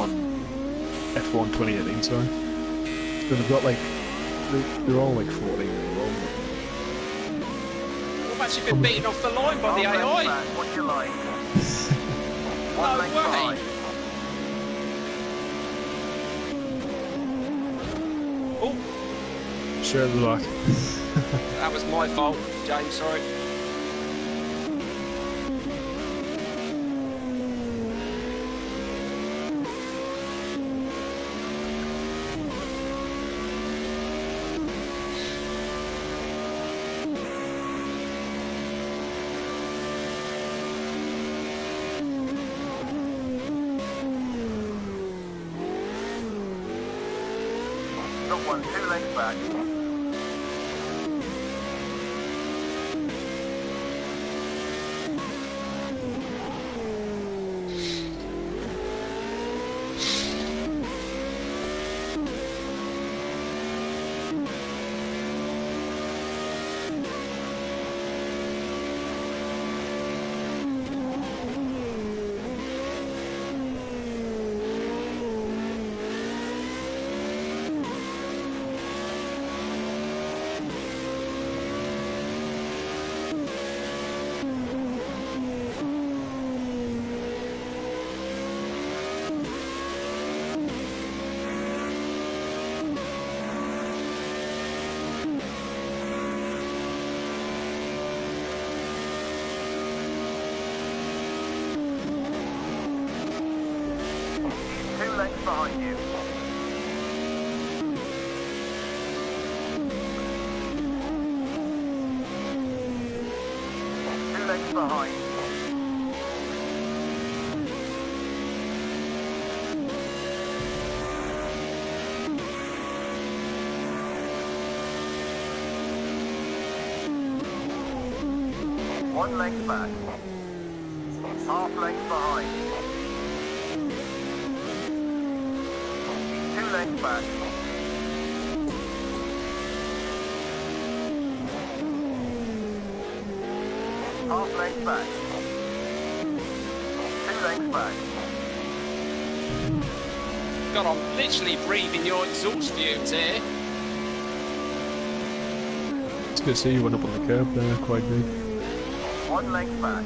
on F1 2018, sorry. So they've got like, they're all like 14 years old. I've actually been beaten off the line by the AI. What do you like? No way. Oh, Straight at the back. that was my fault, James, sorry. Got one, 2 legs back. Behind you. Two legs behind. One leg back. Half legs behind. Legs back. Half legs back. 2 legs back. God, I'm literally breathing your exhaust fumes here. It's good to see you went up on the curb there, quite big. 1 leg back.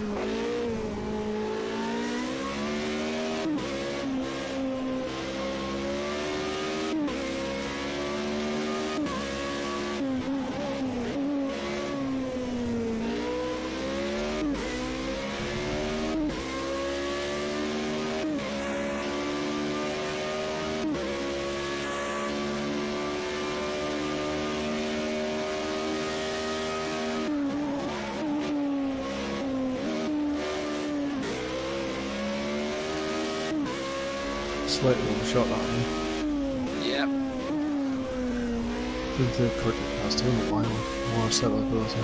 Slightly overshot that one. Yep. Did the project last in a while. More Assetto ability.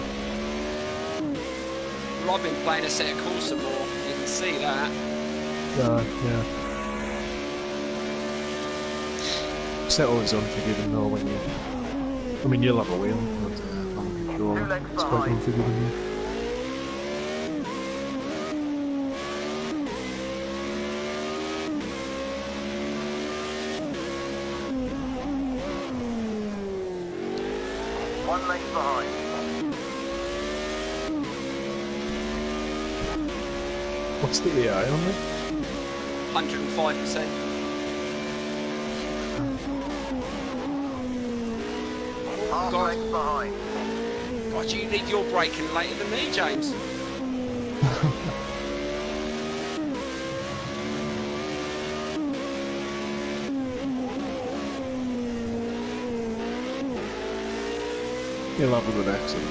Well, I've been playing Assetto corsa more. You can see that. Yeah. Assetto is unforgiving though when you... I mean, you'll have a wheel, but I'm a controller. It's quite unforgiving. Yeah. One leg behind. What's the AI on it? 105%. Half God. legs behind. God, you need your braking later than me, James. He'll have a good accident.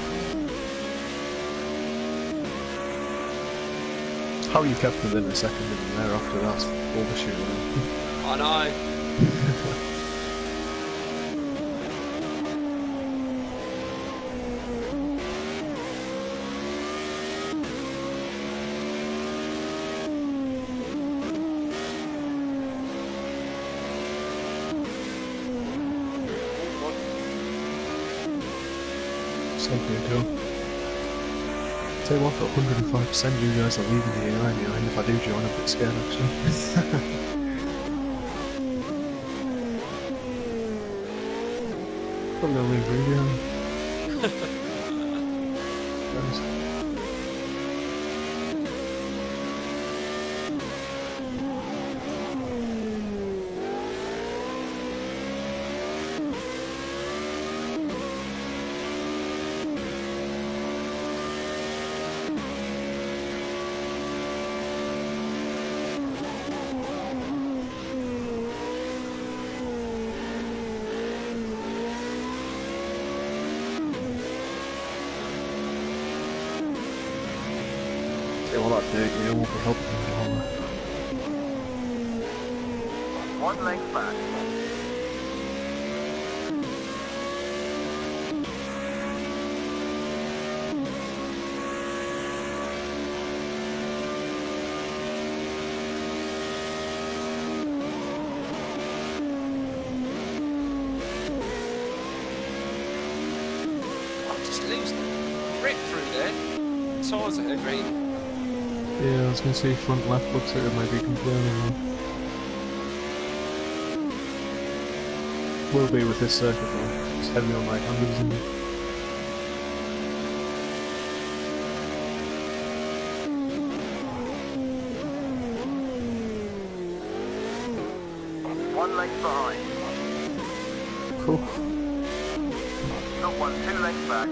How you kept within a second in there after that overshooting. I know. Something cool. Tell you what, at 105% you guys are leaving the AI behind. If I do join, I'm a bit scared actually. Probably only three behind. Nice. Yeah, well, that dirt here won't be helping me at all. One length back. Just lose the grip through there. Tyres are green. Yeah, I was going to say front left looks like it might be complaining now. Will be with this circuit though. It's heavy on right handers, isn't it? One length behind. Cool. Not one, 2 lengths back.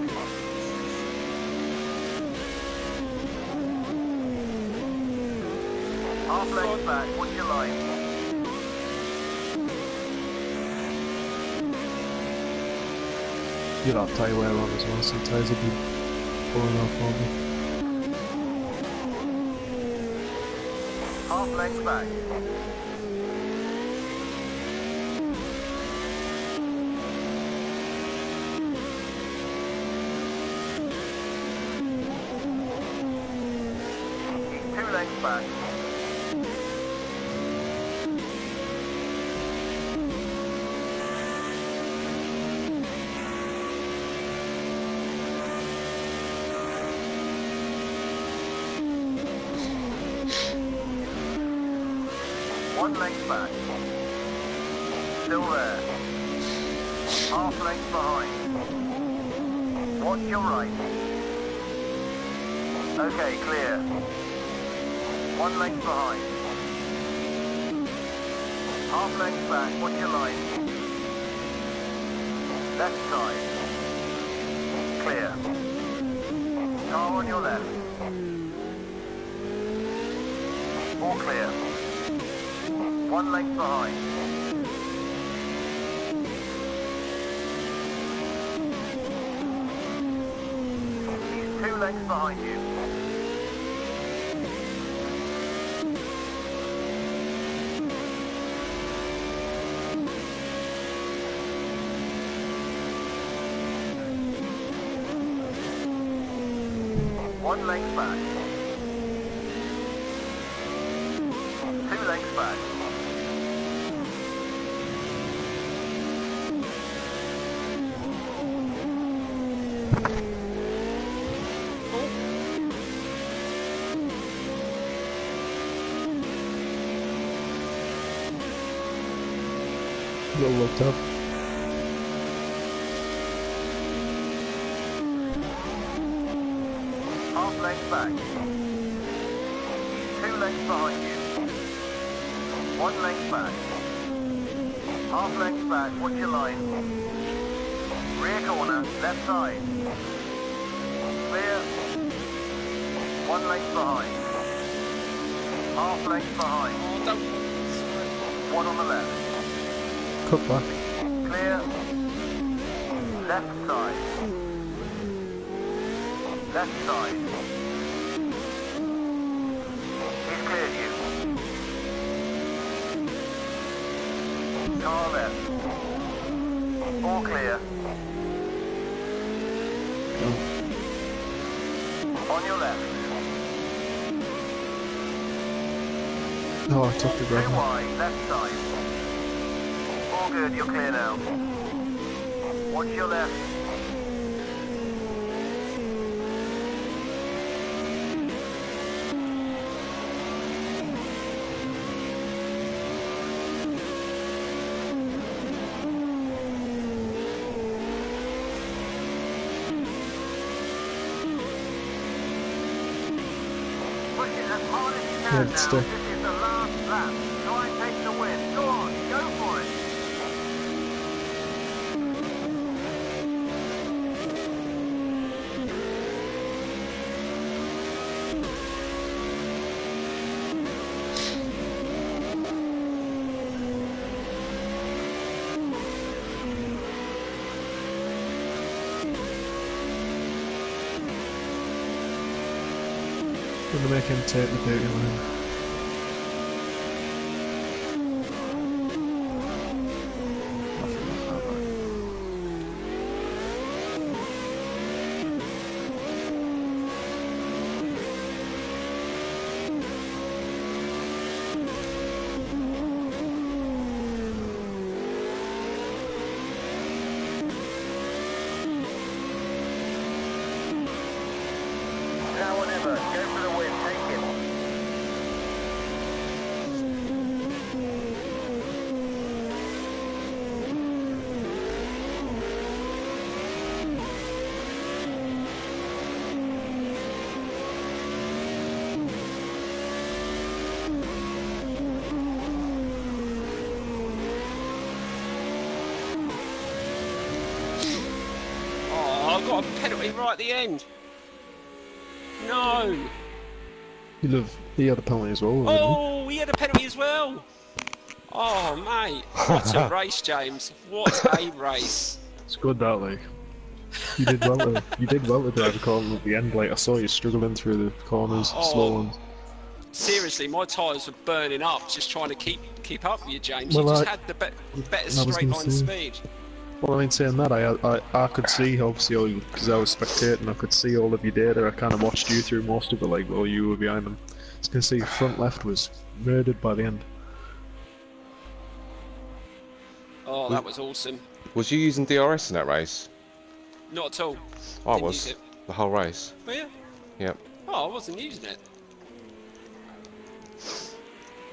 Half length back, what's your line? You'll have tyre wear on as well, so tyres will be falling off probably. Half length back. Keep 2 lengths back. One length back. Still there. Half length behind. Watch your right. Okay, clear. One length behind. Half length back, watch your line. Left side. Clear. Car on your left. All clear. One length behind. He's 2 lengths behind you. One length back. 2 lengths back. A little looked up. Half length back. 2 lengths behind you. 1 length back. Half length back, watch your line. Rear corner, left side. Clear. 1 length behind. Half length behind. Oh, don't. 1 on the left. Cut back. Clear. Left side. Left side. He's cleared you. Car left. All clear. On your left. Oh, I took the Too grab. wide, left side. All good, you're clear now. Watch your left. can it's now. stick. This is the last lap. Try and take the win. Go on, go for it. Gonna make him take the dirty line. Now or never. Go for the win. Take it. Oh, I got a penalty right at the end. No. He had a penalty as well, didn't he? Oh, he had a penalty as well. Oh, mate. What a race, James. What a race. It's good that, like. You did well to drive a corner at the end, like I saw you struggling through the corners, Oh. slow ones. Seriously, my tyres were burning up just trying to keep up with you, James. Well, you just I- had the better was straight gonna line say. speed. Well, I mean, saying that, I could see, obviously, because I was spectating, I could see all of your data. I kind of watched you through most of it, like, while you were behind them. I was going to say, front left was murdered by the end. Oh, that was awesome. Was you using DRS in that race? Not at all. I Didn't was. use it. The whole race. Oh, yeah? Yep. Oh, I wasn't using it.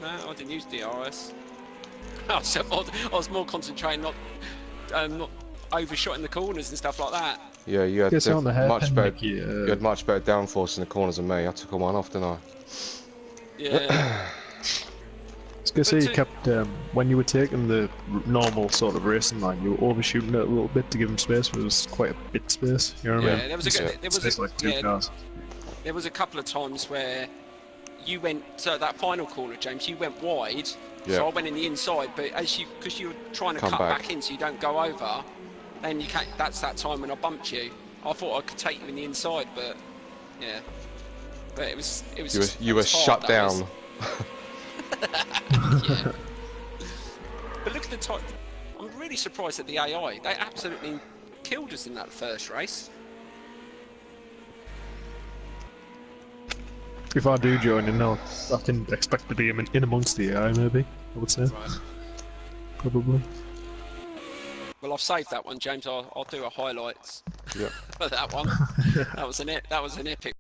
No, I didn't use DRS. I was more concentrating not overshotting the corners and stuff like that. Yeah, you had Guess on the hairpin, much better. like, You had much better downforce in the corners than me. I took one off, didn't I? Yeah. I was going to say, But you kept, when you were taking the normal sort of racing line, you were overshooting it a little bit to give him space, but it was quite a bit space, you know what I Yeah, mean? there was Space like two cars. there was a couple of times where you went that final corner, James. You went wide, Yeah. so I went in the inside. But because you were trying to Come cut back. back in, so you don't go over, then you can't. That's that time when I bumped you. I thought I could take you in the inside, but yeah. But it was. You were shut down. Yeah. But look at the time. I'm really surprised at the AI. They absolutely killed us in that first race. If I do join in now, I can expect to be in amongst the AI, maybe, I would say. Right. Probably. Well, I've saved that one, James. I'll do a highlights Yep. for that one. That was an epic